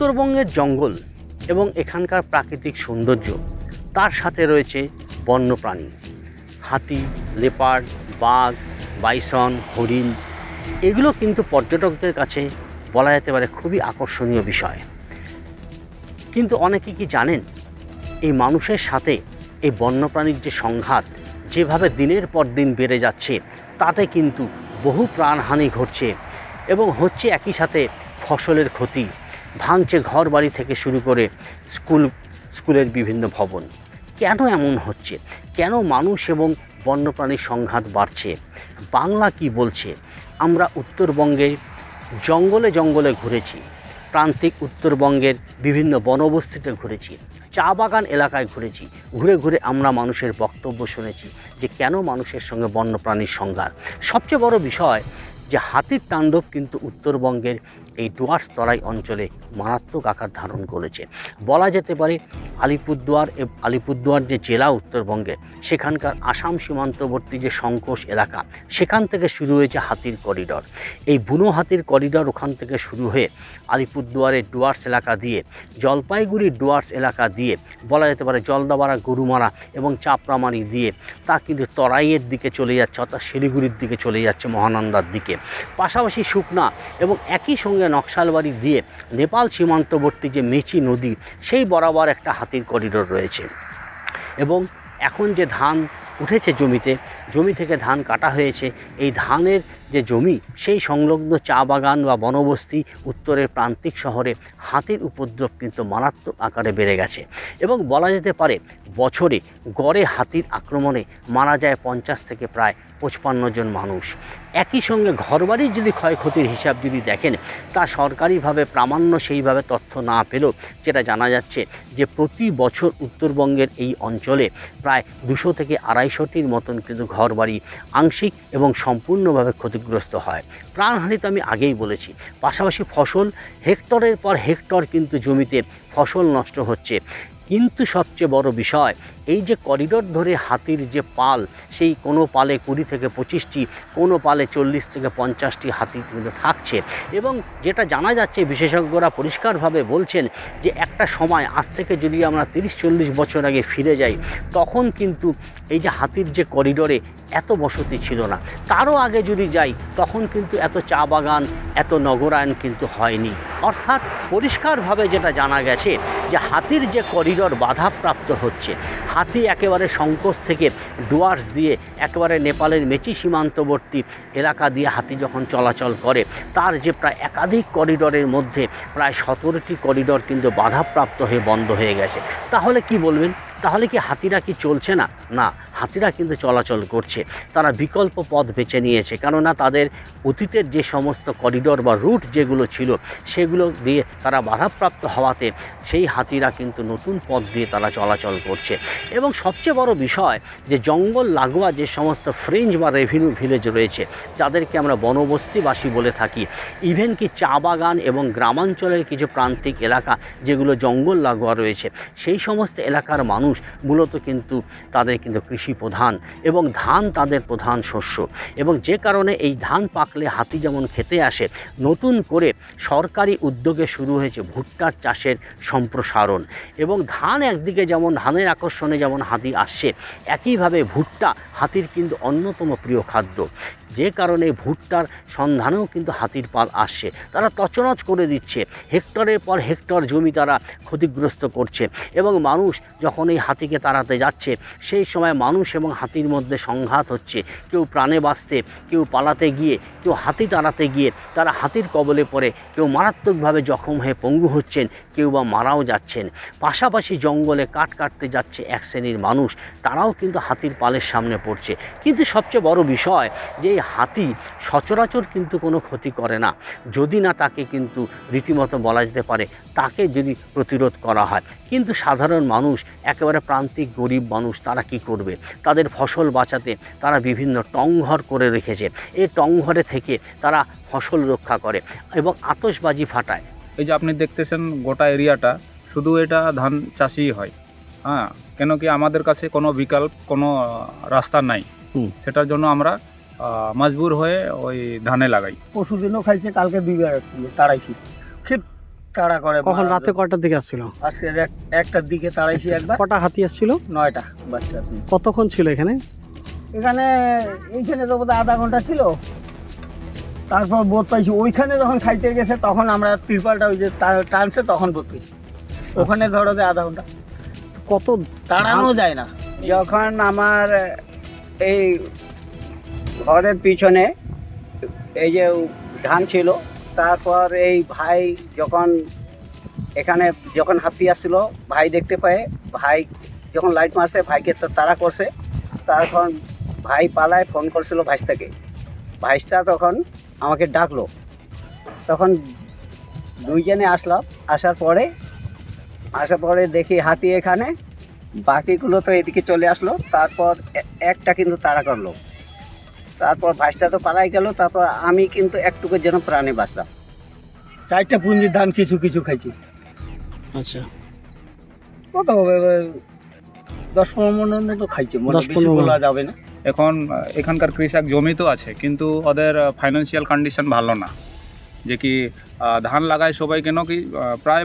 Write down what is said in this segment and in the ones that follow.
উত্তরবঙ্গের জঙ্গল এবং এখানকার প্রাকৃতিক সৌন্দর্য, তার সাথে রয়েছে বন্যপ্রাণী, হাতি, লেপার্ড, বাঘ, বাইসন, হরিণ। এগুলো কিন্তু পর্যটকদের কাছে বলা যেতে পারে খুবই আকর্ষণীয় বিষয়। কিন্তু অনেকে কি জানেন, এই মানুষের সাথে এই বন্যপ্রাণীর যে সংঘাত যেভাবে দিনের পর দিন বেড়ে যাচ্ছে, তাতে কিন্তু বহু প্রাণহানি ঘটছে এবং হচ্ছে একই সাথে ফসলের ক্ষতি, ভাঙছে ঘর বাড়ি থেকে শুরু করে স্কুলের বিভিন্ন ভবন। কেন এমন হচ্ছে? কেন মানুষ এবং বন্যপ্রাণীর সংঘাত বাড়ছে? বাংলা কি বলছে? আমরা উত্তরবঙ্গের জঙ্গলে জঙ্গলে ঘুরেছি, প্রান্তিক উত্তরবঙ্গের বিভিন্ন বনবস্তিতে ঘুরেছি, চা বাগান এলাকায় ঘুরেছি। ঘুরে ঘুরে আমরা মানুষের বক্তব্য শুনেছি যে কেন মানুষের সঙ্গে বন্যপ্রাণীর সংঘাত। সবচেয়ে বড় বিষয় যে হাতির তাণ্ডব কিন্তু উত্তরবঙ্গের এই ডুয়ার্স তরাই অঞ্চলে মারাত্মক আকার ধারণ করেছে। বলা যেতে পারে আলিপুরদুয়ার যে জেলা উত্তরবঙ্গে, সেখানকার আসাম সীমান্তবর্তী যে সংকোশ এলাকা, সেখান থেকে শুরু হয়েছে হাতির করিডর। এই বুনো হাতির করিডর ওখান থেকে শুরু হয়ে আলিপুরদুয়ারের ডুয়ার্স এলাকা দিয়ে, জলপাইগুড়ির ডুয়ার্স এলাকা দিয়ে, বলা যেতে পারে জলদাপাড়া, গরুমারা এবং চাপড়ামারি দিয়ে তা কিন্তু তরাইয়ের দিকে চলে যাচ্ছে, অর্থাৎ শিলিগুড়ির দিকে চলে যাচ্ছে, মহানন্দার দিকে। পাশাপাশি শুকনা এবং একই সঙ্গে নকশালবাড়ি দিয়ে নেপাল সীমান্তবর্তী যে মেচি নদী, সেই বরাবর একটা হাতির করিডোর রয়েছে। এবং এখন যে ধান উঠেছে জমি থেকে ধান কাটা হয়েছে, এই ধানের যে জমি, সেই সংলগ্ন চা বাগান বা বনবস্তি, উত্তরের প্রান্তিক শহরে হাতির উপদ্রব কিন্তু মারাত্মক আকারে বেড়ে গেছে। এবং বলা যেতে পারে বছরে গড়ে হাতির আক্রমণে মারা যায় 50 থেকে প্রায় 55 জন মানুষ। একই সঙ্গে ঘরবাড়ির যদি ক্ষয়ক্ষতির হিসাব যদি দেখেন, তা সরকারিভাবে প্রামাণ্য সেইভাবে তথ্য না পেলেও যেটা জানা যাচ্ছে যে প্রতি বছর উত্তরবঙ্গের এই অঞ্চলে প্রায় 200 থেকে 250টির মতন কিন্তু ঘরবাড়ি আংশিক এবং সম্পূর্ণভাবে ক্ষতিগ্রস্ত হয়। প্রাণহানি তো আমি আগেই বলেছি। পাশাপাশি ফসল, হেক্টরের পর হেক্টর কিন্তু জমিতে ফসল নষ্ট হচ্ছে। কিন্তু সবচেয়ে বড় বিষয়, এই যে করিডোর ধরে হাতির যে পাল, সেই কোনো পালে 20 থেকে 25টি, কোনো পালে 40 থেকে 50টি হাতি কিন্তু থাকছে। এবং যেটা জানা যাচ্ছে, বিশেষজ্ঞরা পরিষ্কারভাবে বলছেন যে একটা সময়, আজ থেকে যদি আমরা 30-40 বছর আগে ফিরে যাই, তখন কিন্তু এই যে হাতির যে করিডোরে এত বসতি ছিল না। তারও আগে যদি যাই, তখন কিন্তু এত চা বাগান, এত নগরায়ন কিন্তু হয়নি। অর্থাৎ পরিষ্কারভাবে যেটা জানা গেছে যে হাতির যে করিডোর বাধাপ্রাপ্ত হচ্ছে, হাতি একেবারে সংকোচ থেকে ডুয়ার্স দিয়ে একেবারে নেপালের মেচি সীমান্তবর্তী এলাকা দিয়ে হাতি যখন চলাচল করে, তার যে প্রায় একাধিক করিডোরের মধ্যে প্রায় 17টি করিডোর কিন্তু বাধাপ্রাপ্ত হয়ে বন্ধ হয়ে গেছে। তাহলে কি বলবেন? তাহলে কি হাতিরা কি চলছে না? না, হাতিরা কিন্তু চলাচল করছে। তারা বিকল্প পথ বেছে নিয়েছে, কেননা তাদের অতীতের যে সমস্ত করিডোর বা রুট যেগুলো ছিল, সেগুলো দিয়ে তারা বাধাপ্রাপ্ত হওয়াতে সেই হাতিরা কিন্তু নতুন পথ দিয়ে তারা চলাচল করছে। এবং সবচেয়ে বড় বিষয় যে জঙ্গল লাগোয়া যে সমস্ত ফ্রিঞ্জ বা রেভিনিউ ভিলেজ রয়েছে, যাদেরকে আমরা বনবস্তিবাসী বলে থাকি, ইভেন কি চা বাগান এবং গ্রামাঞ্চলের কিছু প্রান্তিক এলাকা যেগুলো জঙ্গল লাগোয়া রয়েছে, সেই সমস্ত এলাকার মানুষ মূলত কিন্তু তাদের কিন্তু কৃষি প্রধান এবং ধান তাদের প্রধান শস্য। এবং যে কারণে এই ধান পাকলে হাতি যেমন খেতে আসে, নতুন করে সরকারি উদ্যোগে শুরু হয়েছে ভুট্টার চাষের সম্প্রসারণ। এবং ধান একদিকে যেমন ধানের আকর্ষণে যেমন হাতি আসছে, একইভাবে ভুট্টা হাতির কিন্তু অন্যতম প্রিয় খাদ্য। যে কারণে ভুট্টার সন্ধানেও কিন্তু হাতির পাল আসছে। তারা তছনছ করে দিচ্ছে, হেক্টরের পর হেক্টর জমি তারা ক্ষতিগ্রস্ত করছে। এবং মানুষ যখন এই হাতিকে তাড়াতে যাচ্ছে, সেই সময় মানুষ এবং হাতির মধ্যে সংঘাত হচ্ছে। কেউ প্রাণে বাঁচতে, কেউ পালাতে গিয়ে, কেউ হাতি তাড়াতে গিয়ে তারা হাতির কবলে পড়ে কেউ মারাত্মকভাবে জখম হয়ে পঙ্গু হচ্ছেন, কেউ বা মারাও যাচ্ছেন। পাশাপাশি জঙ্গলে কাঠ কাটতে যাচ্ছে এক শ্রেণীর মানুষ, তারাও কিন্তু হাতির পালের সামনে পড়ছে। কিন্তু সবচেয়ে বড় বিষয় যে হাতি সচরাচর কিন্তু কোনো ক্ষতি করে না, যদি না তাকে কিন্তু রীতিমতো বলা যেতে পারে তাকে যদি প্রতিরোধ করা হয়। কিন্তু সাধারণ মানুষ, একেবারে প্রান্তিক গরিব মানুষ, তারা কি করবে? তাদের ফসল বাঁচাতে তারা বিভিন্ন টংঘর করে রেখেছে। এই টংঘরে থেকে তারা ফসল রক্ষা করে এবং আতশবাজি ফাটায়। এই যে আপনি দেখতেছেন গোটা এরিয়াটা, শুধু এটা ধান চাষই হয়। হ্যাঁ, কেন কি আমাদের কাছে কোনো বিকল্প, কোনো রাস্তা নাই। সেটার জন্য আমরা মজবুর হয়ে ওই ধানে লাগাই। পরশু দিনও খাইছে, কালকে 2 বার আসছিল, তাড়াইছি। তাড়া করে। কখন রাতে কয়টার দিকে আসছিল? আজকে একটার দিকে তাড়াইছি একবার। কটা হাতি আসছিল? 9টা বাচ্চা। কতক্ষণ ছিল এখানে? এইখানে তো বোধহয় আধা ঘন্টা ছিল। তারপর বোধ পাইছি ওইখানে যখন খাইতে গেছে তখন আমরা তিরপালটা ওই যে টানছে তখন বোধ পাইছি। ওখানে ধরো যে আধা ঘন্টা। কত তাড়ানো যায় না। যখন আমার এই ঘরের পিছনে এই যে ধান ছিল, তারপর এই ভাই যখন হাতি আসছিল, ভাই দেখতে পায়, ভাই যখন লাইট মারছে ভাইকে তো তাড়া করছে। তখন ভাই পালায় ফোন করছিল ভাইস্তাকে। ভাইস্তা তখন আমাকে ডাকলো। তখন দুইজনে আসলাম। আসার পরে দেখি হাতি এখানে, বাকিগুলো তো এদিকে চলে আসলো। তারপর একটা কিন্তু তাড়া করলো। তারপর ভাইস্তা তো পালাই গেল। তারপর আমি কিন্তু একটুকুর যেন প্রাণে বাঁচলাম। 4টা পুঞ্জির ধান কিছু খাইছি। আচ্ছা, কত হবে? 10-15 মনের মতো খাইছি। 10-15 বলা যাবে না। এখন এখানকার কৃষক জমি তো আছে, কিন্তু ওদের ফাইন্যান্সিয়াল কন্ডিশন ভালো না। যে কি ধান লাগায় সবাই, কেন কি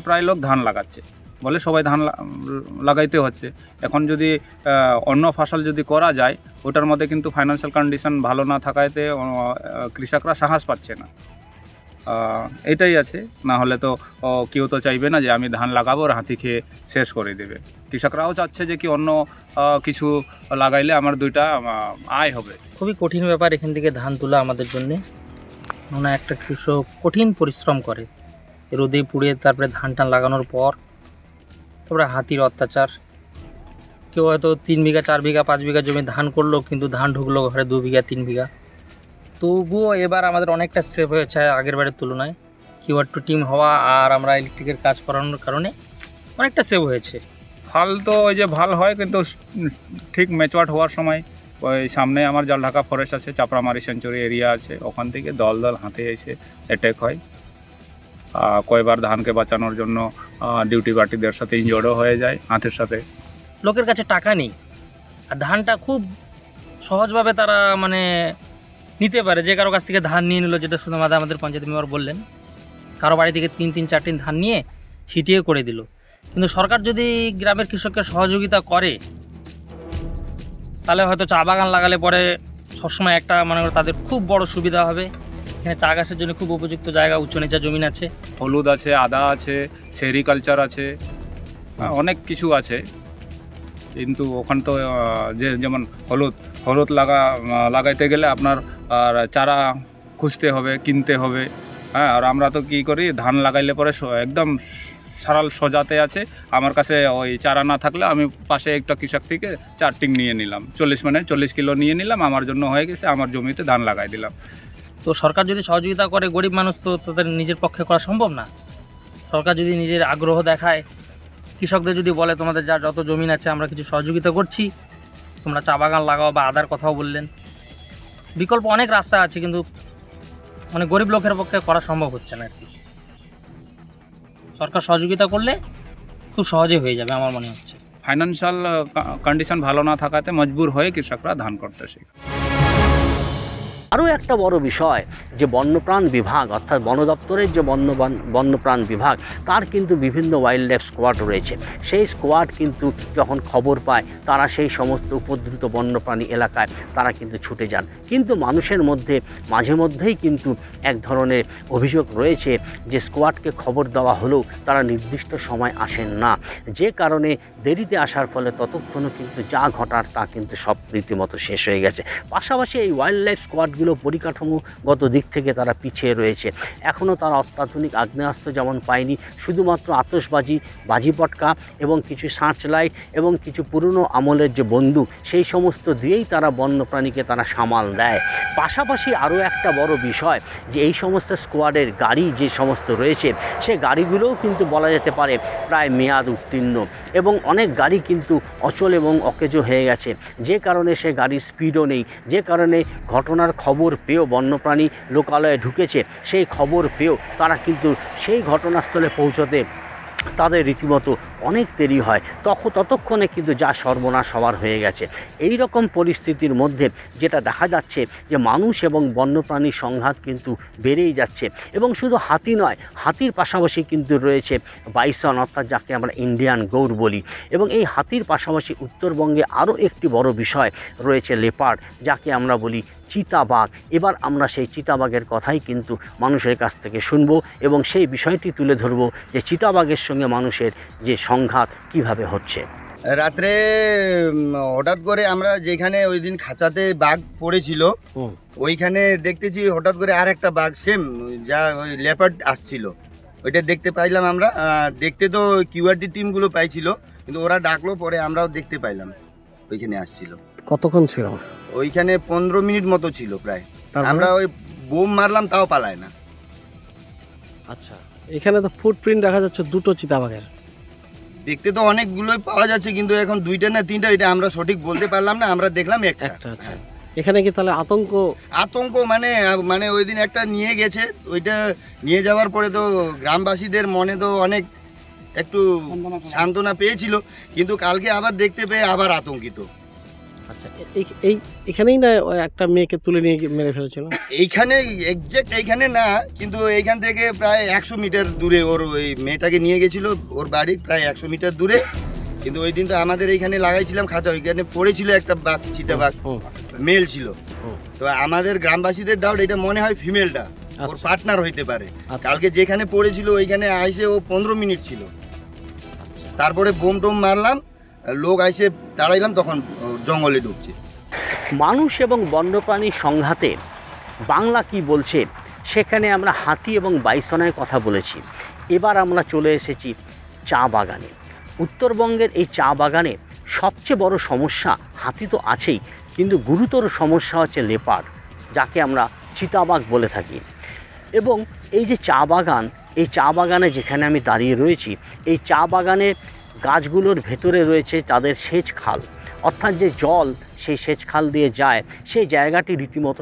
প্রায় লোক ধান লাগাচ্ছে বলে সবাই ধান লাগাইতে হচ্ছে। এখন যদি অন্য ফসল যদি করা যায়, ওটার মধ্যে কিন্তু ফাইন্যান্সিয়াল কন্ডিশন ভালো না থাকাতে কৃষকরা সাহস পাচ্ছে না। এটাই আছে। না হলে তো কেউ তো চাইবে না যে আমি ধান লাগাবো আর হাতি খেয়ে শেষ করে দেবে। কৃষকরাও চাচ্ছে যে কি অন্য কিছু লাগাইলে আমার 2টা আয় হবে। খুবই কঠিন ব্যাপার এখান থেকে ধান তোলা আমাদের জন্যে। মানে একটা কৃষক কঠিন পরিশ্রম করে, রোদে পুড়ে তারপরে ধান টান লাগানোর পর তারপরে হাতির অত্যাচার। কেউ হয়তো 3 বিঘা 4 বিঘা 5 বিঘা জমি ধান করলো, কিন্তু ধান ঢুকলো ঘরে 2 বিঘা 3 বিঘা। তবুও এবার আমাদের অনেকটা সেভ হয়েছে আগের বারের তুলনায়। কিউআর টু টিম হওয়া আর আমরা ইলেকট্রিকের কাজ করানোর কারণে অনেকটা সেভ হয়েছে। ফাল তো ওই যে ভাল হয়, কিন্তু ঠিক ম্যাচুয়ার্ড হওয়ার সময় ওই সামনে আমার জলঢাকা ফরেস্ট আছে, চাপড়ামারি সেঞ্চুরি এরিয়া আছে, ওখান থেকে দল হাতে এসে অ্যাটাক হয়। কয়েকবার ধানকে বাঁচানোর জন্য ডিউটি পার্টিদের সাথে ইনজোর্ডও হয়ে যায় হাতের সাথে। লোকের কাছে টাকা নেই, আর ধানটা খুব সহজভাবে তারা মানে নিতে পারে। যে কারো কাছ থেকে ধান নিয়ে নিল, যেটা শুধু আমাদের পঞ্চায়েত মেম্বার বললেন, কারো বাড়ি থেকে 3-4 টিন ধান নিয়ে ছিটিয়ে করে দিল। কিন্তু সরকার যদি গ্রামের কৃষককে সহযোগিতা করে, তাহলে হয়তো চা বাগান লাগালে পরে সবসময় একটা মনে করে তাদের খুব বড় সুবিধা হবে। এখানে চা গাছের জন্য খুব উপযুক্ত জায়গা, উচ্চ নিচা জমিন আছে, হলুদ আছে, আদা আছে, সেরিকালচার আছে, অনেক কিছু আছে। কিন্তু ওখানে তো যেমন হলুদ লাগাইতে গেলে আপনার চারা খুঁজতে হবে, কিনতে হবে। হ্যাঁ, আর আমরা তো কী করি, ধান লাগাইলে পরে একদম সারাল সোজাতে আছে। আমার কাছে ওই চারা না থাকলে আমি পাশে একটা কৃষক থেকে 4 টিং নিয়ে নিলাম, 40 কিলো নিয়ে নিলাম, আমার জন্য হয়ে গেছে, আমার জমিতে ধান লাগাই দিলাম। তো সরকার যদি সহযোগিতা করে, গরিব মানুষ তো তাদের নিজের পক্ষে করা সম্ভব না। সরকার যদি নিজের আগ্রহ দেখায়, কৃষকদের যদি বলে তোমাদের যত জমিন আছে আমরা কিছু সহযোগিতা করছি, তোমরা চা বাগান লাগাও, বা আদার কথাও বললেন, বিকল্প অনেক রাস্তা আছে, কিন্তু মানে গরিব লোকের পক্ষে করা সম্ভব হচ্ছে না আর কি। সরকার সহযোগিতা করলে খুব সহজে হয়ে যাবে আমার মনে হচ্ছে। ফাইন্যান্সিয়াল কন্ডিশন ভালো না থাকাতে মজবুর হয়ে কৃষকরা ধান করতে শেখে। আরও একটা বড় বিষয় যে বন্যপ্রাণ বিভাগ, অর্থাৎ বন দপ্তরের যে বন্যপ্রাণ বিভাগ, তার কিন্তু বিভিন্ন ওয়াইল্ড লাইফ স্কোয়াড রয়েছে। সেই স্কোয়াড কিন্তু যখন খবর পায়, তারা সেই সমস্ত উপদ্রুত বন্যপ্রাণী এলাকায় তারা কিন্তু ছুটে যান। কিন্তু মানুষের মধ্যে মাঝে মধ্যেই কিন্তু এক ধরনের অভিযোগ রয়েছে যে স্কোয়াডকে খবর দেওয়া হলেও তারা নির্দিষ্ট সময় আসেন না, যে কারণে দেরিতে আসার ফলে ততক্ষণও কিন্তু যা ঘটার তা কিন্তু সব রীতিমতো শেষ হয়ে গেছে। পাশাপাশি এই ওয়াইল্ড লাইফ স্কোয়াডগুলো পরিকাঠামোগত দিক থেকে তারা পিছিয়ে রয়েছে। এখনও তারা অত্যাধুনিক আগ্নেয়াস্ত্র যেমন পায়নি, শুধুমাত্র আতশবাজি, বাজি পটকা এবং কিছু সার্চ লাইট এবং কিছু পুরনো আমলের যে বন্দুক, সেই সমস্ত দিয়েই তারা বন্যপ্রাণীকে তারা সামাল দেয়। পাশাপাশি আরও একটা বড় বিষয় যে এই সমস্ত স্কোয়াডের গাড়ি যে সমস্ত রয়েছে, সে গাড়িগুলোও কিন্তু বলা যেতে পারে প্রায় মেয়াদ উত্তীর্ণ, এবং অনেক গাড়ি কিন্তু অচল এবং অকেজো হয়ে গেছে, যে কারণে সে গাড়ির স্পিডও নেই, যে কারণে ঘটনার খবর পেয়েও বন্যপ্রাণী লোকালয়ে ঢুকেছে, সেই খবর পেয়েও তারা কিন্তু সেই ঘটনাস্থলে পৌঁছতে তাদের রীতিমতো অনেক দেরি হয়, ততক্ষণে কিন্তু যা সর্বনাশ হওয়ার হয়ে গেছে। এই রকম পরিস্থিতির মধ্যে যেটা দেখা যাচ্ছে যে মানুষ এবং বন্যপ্রাণীর সংঘাত কিন্তু বেড়েই যাচ্ছে, এবং শুধু হাতি নয়, হাতির পাশাপাশি কিন্তু রয়েছে বাইসন, অর্থাৎ যাকে আমরা ইন্ডিয়ান গৌড় বলি, এবং এই হাতির পাশাপাশি উত্তরবঙ্গে আরও একটি বড় বিষয় রয়েছে লেপার্ড, যাকে আমরা বলি চিতাবাঘ। এবার আমরা সেই চিতাবাঘের কথাই কিন্তু মানুষের কাছ থেকে শুনবো এবং সেই বিষয়টি তুলে ধরবো যে চিতাবাঘের সঙ্গে মানুষের যে সংঘাত কিভাবে হচ্ছে। রাত্রে হঠাৎ করে আমরা যেখানে ওই দিন খাঁচাতে বাঘ পড়েছিল ওইখানে দেখতেছি হঠাৎ করে আর একটা বাঘ সেম যা ওই লেপার্ড আসছিল, ওইটা দেখতে পাইলাম আমরা। দেখতে তো কিউআরটি টিমগুলো পাইছিল, কিন্তু ওরা ডাকলো, পরে আমরাও দেখতে পাইলাম ওইখানে আসছিল। কতক্ষণ ছিল ওইখানে 15 মিনিট মতো ছিল প্রায়। তারপরে? আমরা ওই বোম মারলাম তাও পালায় না। আচ্ছা, এখানে তো ফুটপ্রিন্ট দেখা যাচ্ছে দুটো চিতাবাঘের। দেখতে তো অনেকগুলোই পাওয়া যাচ্ছে, কিন্তু এখন 2টা না 3টা এটা আমরা সঠিক বলতে পারলাম না, আমরা দেখলাম একটা। আচ্ছা, এখানে কি তাহলে আতঙ্ক মানে ওই দিন একটা নিয়ে গেছে, ওইটা নিয়ে যাওয়ার পরে তো গ্রামবাসীদের মনে তো অনেক একটু সান্ত্বনা পেয়েছিল, কিন্তু কালকে আবার দেখতে পেয়ে আবার আতঙ্কিত। আচ্ছা, এখানেই না একটা মেয়েকে তুলে নিয়ে মেরে ফেলেছিল? এইখানে এক্সাক্ট এইখানে না, কিন্তু এইখান থেকে প্রায় 100 মিটার দূরে ওর ওই মেয়েটাকে নিয়ে গেছিল, ওর বাড়ি প্রায় 100 মিটার দূরে। কিন্তু ওই দিন তো আমাদের এইখানে লাগাইছিলাম খাঁচা, ওইখানে পড়েছিল একটা বাঘ, চিতাবাঘ, মেল ছিল। তো আমাদের গ্রামবাসীদের ডাউট এটা মনে হয় ফিমেলটা ওর পার্টনার হইতে পারে। কালকে যেখানে পড়েছিল ওইখানে আইসে ও 15 মিনিট ছিল, তারপরে বোম টোম মারলাম, লোক আইসে দাঁড়াইলাম, তখন জঙ্গলে ঢুকছে। মানুষ এবং বন্যপ্রাণীর সংঘাতে বাংলা কি বলছে সেখানে আমরা হাতি এবং বাইসনের কথা বলেছি। এবার আমরা চলে এসেছি চা বাগানে। উত্তরবঙ্গের এই চা বাগানে সবচেয়ে বড় সমস্যা, হাতি তো আছেই, কিন্তু গুরুতর সমস্যা হচ্ছে লেপার্ড, যাকে আমরা চিতাবাঘ বলে থাকি। এবং এই যে চা বাগান, এই চা বাগানে যেখানে আমি দাঁড়িয়ে রয়েছি, এই চা বাগানের গাছগুলোর ভেতরে রয়েছে তাদের সেচ খাল, অর্থাৎ যে জল সেই সেচ খাল দিয়ে যায়, সেই জায়গাটি রীতিমতো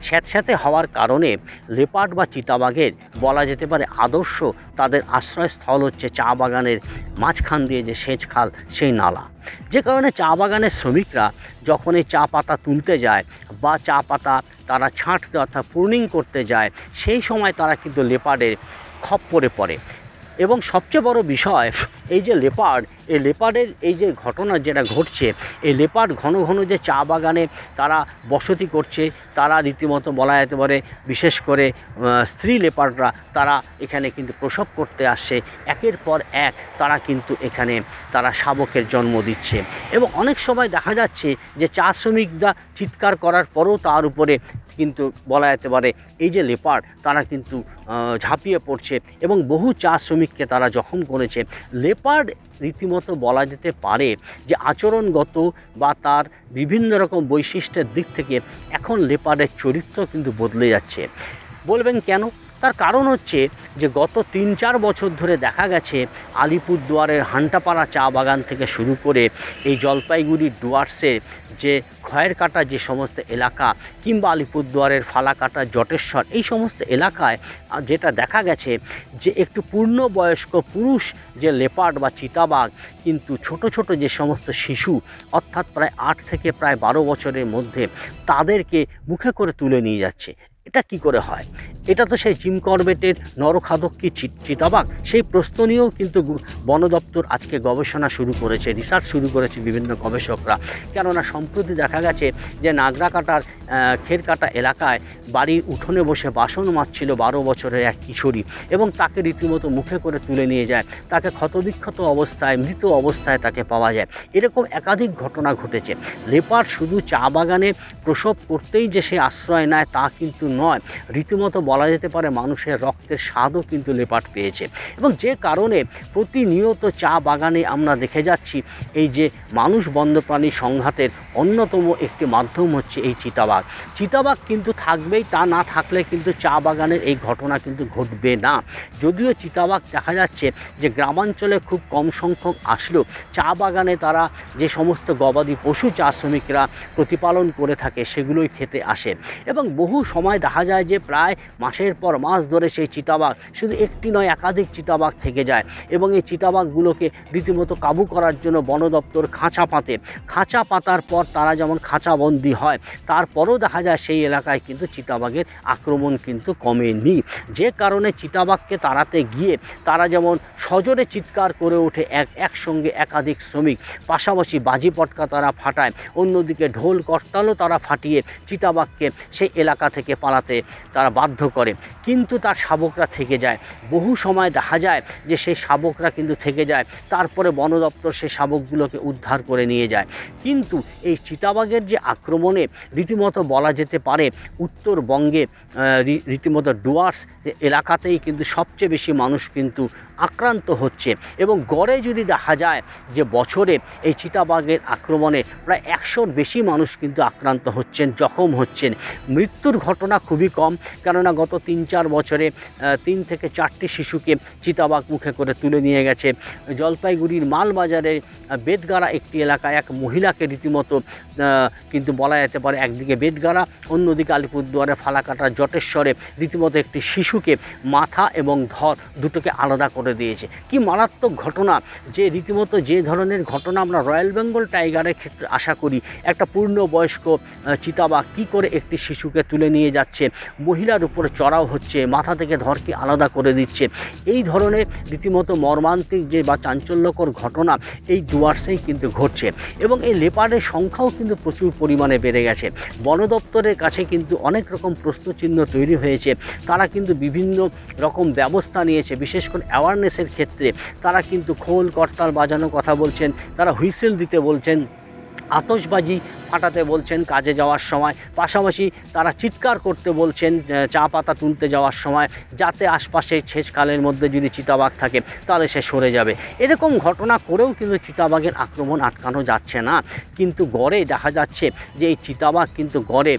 স্যাঁতস্যাঁতে হওয়ার কারণে লেপার্ড বা চিতাবাঘের বলা যেতে পারে আদর্শ তাদের আশ্রয়স্থল হচ্ছে চা বাগানের মাঝখান দিয়ে যে সেচ খাল, সেই নালা। যে কারণে চা বাগানের শ্রমিকরা যখন এই চা পাতা তুলতে যায় বা চা পাতা তারা ছাঁটতে অর্থাৎ প্রুনিং করতে যায়, সেই সময় তারা কিন্তু লেপার্ডের খপ্পরে পড়ে। এবং সবচেয়ে বড় বিষয়, এই যে লেপার্ড, এই লেপার্ডের এই যে ঘটনা যেটা ঘটছে, এই লেপার্ড ঘন ঘন যে চা বাগানে তারা বসতি করছে, তারা রীতিমতো বলা যেতে পারে বিশেষ করে স্ত্রী লেপার্ডরা তারা এখানে কিন্তু প্রসব করতে আসছে, একের পর এক তারা কিন্তু এখানে তারা শাবকের জন্ম দিচ্ছে। এবং অনেক সময় দেখা যাচ্ছে যে চা শ্রমিকরা চিৎকার করার পরেও তার উপরে কিন্তু বলা যেতে পারে এই যে লেপার্ড তারা কিন্তু ঝাঁপিয়ে পড়ছে এবং বহু চা শ্রমিককে তারা জখম করেছে। লেপার্ড রীতিমতো বলা যেতে পারে যে আচরণগত বা তার বিভিন্ন রকম বৈশিষ্ট্যের দিক থেকে এখন লেপার্ডের চরিত্র কিন্তু বদলে যাচ্ছে। বলবেন কেন? তার কারণ হচ্ছে যে গত 3-4 বছর ধরে দেখা গেছে আলিপুরদুয়ারের হান্টাপাড়া চা বাগান থেকে শুরু করে এই জলপাইগুড়ির ডুয়ার্সের যে খয়ের কাটা যে সমস্ত এলাকা কিংবা আলিপুরদুয়ারের ফালাকাটা, জটেশ্বর, এই সমস্ত এলাকায় যেটা দেখা গেছে যে একটু পূর্ণবয়স্ক পুরুষ যে লেপার্ড বা চিতাবাঘ কিন্তু ছোট ছোট যে সমস্ত শিশু অর্থাৎ প্রায় 8 থেকে প্রায় 12 বছরের মধ্যে তাদেরকে মুখে করে তুলে নিয়ে যাচ্ছে। এটা কি করে হয়? এটা তো সেই জিম করবেটের নরখাদক কি চিতাবাঘ, সেই প্রশ্ন নিয়েও কিন্তু বন দপ্তর আজকে গবেষণা শুরু করেছে, রিসার্চ শুরু করেছে বিভিন্ন গবেষকরা। কেননা সম্প্রতি দেখা গেছে যে নাগরাকাটার খেরকাটা এলাকায় বাড়ির উঠোনে বসে বাসন মাজছিল 12 বছরের এক কিশোরী এবং তাকে রীতিমতো মুখে করে তুলে নিয়ে যায়, তাকে ক্ষতবিক্ষত অবস্থায় মৃত অবস্থায় তাকে পাওয়া যায়। এরকম একাধিক ঘটনা ঘটেছে। লেপার্ড শুধু চা বাগানে প্রসব করতেই যে সে আশ্রয় নেয় তা কিন্তু নয়, রীতিমতো বলা যেতে পারে মানুষের রক্তের স্বাদও কিন্তু লেপার্ড পেয়েছে। এবং যে কারণে প্রতিনিয়ত চা বাগানে আমরা দেখে যাচ্ছি এই যে মানুষ বন্যপ্রাণী সংঘাতের অন্যতম একটি মাধ্যম হচ্ছে এই চিতাবাঘ। চিতাবাঘ কিন্তু থাকবেই, তা না থাকলে কিন্তু চা বাগানের এই ঘটনা কিন্তু ঘটবে না। যদিও চিতাবাঘ দেখা যাচ্ছে যে গ্রামাঞ্চলে খুব কম সংখ্যক আসলেও চা বাগানে তারা যে সমস্ত গবাদি পশু চা শ্রমিকরা প্রতিপালন করে থাকে সেগুলোই খেতে আসে। এবং বহু সময় দেখা যায় যে প্রায় মাসের পর মাস ধরে সেই চিতাবাঘ শুধু একটি নয় একাধিক চিতাবাঘ থেকে যায় এবং এই চিতাবাঘগুলোকে রীতিমতো কাবু করার জন্য বন দপ্তর খাঁচা পাতে, খাঁচা পাতার পর তারা যেমন খাঁচাবন্দি হয়, তারপরেও দেখা যায় সেই এলাকায় কিন্তু চিতাবাঘের আক্রমণ কিন্তু কমেনি, যে কারণে চিতাবাঘকে তাড়াতে গিয়ে তারা যেমন সজোরে চিৎকার করে ওঠে একসঙ্গে একাধিক শ্রমিক, পাশাপাশি বাজি পটকা তারা ফাটায়, অন্যদিকে ঢোল করতালও তারা ফাটিয়ে চিতাবাঘকে সেই এলাকা থেকে পালাতে তারা বাধ্য করে, কিন্তু তার শাবকরা থেকে যায়। বহু সময় দেখা যায় যে সেই শাবকরা কিন্তু থেকে যায়, তারপরে বন দপ্তর সেই শাবকগুলোকে উদ্ধার করে নিয়ে যায়। কিন্তু এই চিতাবাঘের যে আক্রমণে রীতিমতো বলা যেতে পারে উত্তরবঙ্গে রীতিমতো ডুয়ার্স এলাকাতেই কিন্তু সবচেয়ে বেশি মানুষ কিন্তু আক্রান্ত হচ্ছে এবং গড়ে যদি দেখা যায় যে বছরে এই চিতাবাঘের আক্রমণে প্রায় 100-র বেশি মানুষ কিন্তু আক্রান্ত হচ্ছেন, জখম হচ্ছেন। মৃত্যুর ঘটনা খুবই কম, কেননা গত 3-4 বছরে 3 থেকে 4টি শিশুকে চিতাবাঘ মুখে করে তুলে নিয়ে গেছে। জলপাইগুড়ির মালবাজারে বেদগাড়া একটি এলাকায় এক মহিলাকে রীতিমতো কিন্তু বলা যেতে পারে একদিকে বেদগাড়া, অন্যদিকে আলিপুরদুয়ারে ফালাকাটার জটেশ্বরে রীতিমতো একটি শিশুকে মাথা এবং ধর দুটোকে আলাদা করে দিয়েছে। কি মারাত্মক ঘটনা, যে রীতিমতো যে ধরনের ঘটনা আমরা রয়্যাল বেঙ্গল টাইগারের ক্ষেত্রে আশা করি, একটা পূর্ণবয়স্ক চিতাবাঘ কী করে একটি শিশুকে তুলে নিয়ে যাচ্ছে, মহিলার উপরে চড়াও হচ্ছে, মাথা থেকে ধরকে আলাদা করে দিচ্ছে, এই ধরনের রীতিমতো মর্মান্তিক যে বা চাঞ্চল্যকর ঘটনা এই ডুয়ার্সেই কিন্তু ঘটছে এবং এই লেপার্ডের সংখ্যাও কিন্তু প্রচুর পরিমাণে বেড়ে গেছে। বন দপ্তরের কাছে কিন্তু অনেক রকম প্রশ্নচিহ্ন তৈরি হয়েছে, তারা কিন্তু বিভিন্ন রকম ব্যবস্থা নিয়েছে, বিশেষ করে অ্যাওয়ারনেসের ক্ষেত্রে তারা কিন্তু খোল করতাল বাজানোর কথা বলছেন, তারা হুইসেল দিতে বলছেন, আতশবাজি ফাটাতে বলছেন কাজে যাওয়ার সময়, পাশাপাশি তারা চিৎকার করতে বলছেন চা পাতা তুলতে যাওয়ার সময়, যাতে আশপাশে ছেচখালের মধ্যে যদি চিতাবাঘ থাকে তাহলে সে সরে যাবে। এরকম ঘটনা করেও কিন্তু চিতাবাঘের আক্রমণ আটকানো যাচ্ছে না। কিন্তু গড়ে দেখা যাচ্ছে যে এই চিতাবাঘ কিন্তু গড়ে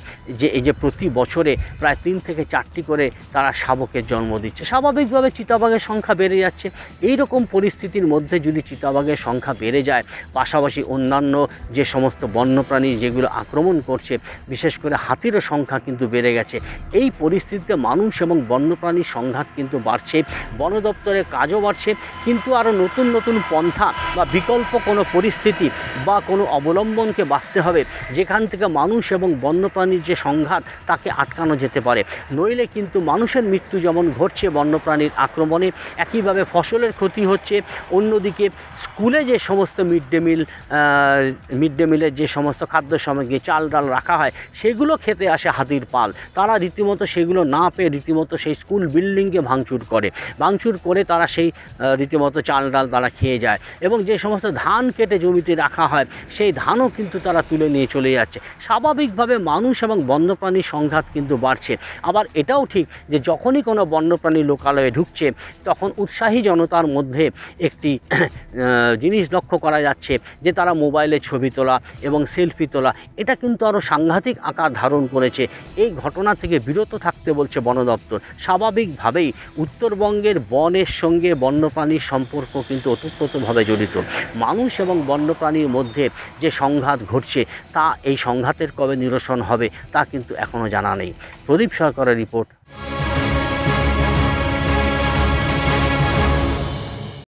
এই যে প্রতি বছরে প্রায় 3 থেকে 4টি করে তারা শাবকের জন্ম দিচ্ছে। স্বাভাবিকভাবে চিতাবাঘের সংখ্যা বেড়ে যাচ্ছে। এই রকম পরিস্থিতির মধ্যে যদি চিতাবাঘের সংখ্যা বেড়ে যায়, পাশাপাশি অন্যান্য যে সমস্ত বন্যপ্রাণী যেগুলো আক্রমণ করছে, বিশেষ করে হাতিরও সংখ্যা কিন্তু বেড়ে গেছে। এই পরিস্থিতিতে মানুষ এবং বন্যপ্রাণীর সংঘাত কিন্তু বাড়ছে, বন দপ্তরের কাজও বাড়ছে, কিন্তু আরও নতুন নতুন পন্থা বা বিকল্প কোনো পরিস্থিতি বা কোনো অবলম্বনকে বাঁচতে হবে, যেখান থেকে মানুষ এবং বন্যপ্রাণীর যে সংঘাত তাকে আটকানো যেতে পারে। নইলে কিন্তু মানুষের মৃত্যু যেমন ঘটছে বন্যপ্রাণীর আক্রমণে, একইভাবে ফসলের ক্ষতি হচ্ছে, অন্যদিকে স্কুলে যে সমস্ত মিড ডে মিলের যে সমস্ত খাদ্য সামগ্রী চাল ডাল রাখা হয় সেগুলো খেতে আসে হাতির পাল, তারা রীতিমতো সেগুলো না পেয়ে রীতিমতো সেই স্কুল বিল্ডিংকে ভাঙচুর করে তারা সেই রীতিমতো চাল ডাল তারা খেয়ে যায় এবং যে সমস্ত ধান কেটে জমিতে রাখা হয় সেই ধানও কিন্তু তারা তুলে নিয়ে চলে যাচ্ছে। স্বাভাবিকভাবে মানুষ এবং বন্যপ্রাণীর সংঘাত কিন্তু বাড়ছে। আবার এটাও ঠিক যে যখনই কোনো বন্যপ্রাণী লোকালয়ে ঢুকছে তখন উৎসাহী জনতার মধ্যে একটি জিনিস লক্ষ্য করা যাচ্ছে যে তারা মোবাইলে ছবি তোলা এবং সেলফি তোলা, এটা কিন্তু আরও সাংঘাতিক আকার ধারণ করেছে। এই ঘটনা থেকে বিরত থাকতে বলছে বন দপ্তর। স্বাভাবিকভাবেই উত্তরবঙ্গের বনের সঙ্গে বন্যপ্রাণীর সম্পর্ক কিন্তু ওতপ্রোতভাবে জড়িত। মানুষ এবং বন্যপ্রাণীর মধ্যে যে সংঘাত ঘটছে তা এই সংঘাতের কবে নিরসন হবে তা কিন্তু এখনও জানা নেই। প্রদীপ সরকারের রিপোর্ট,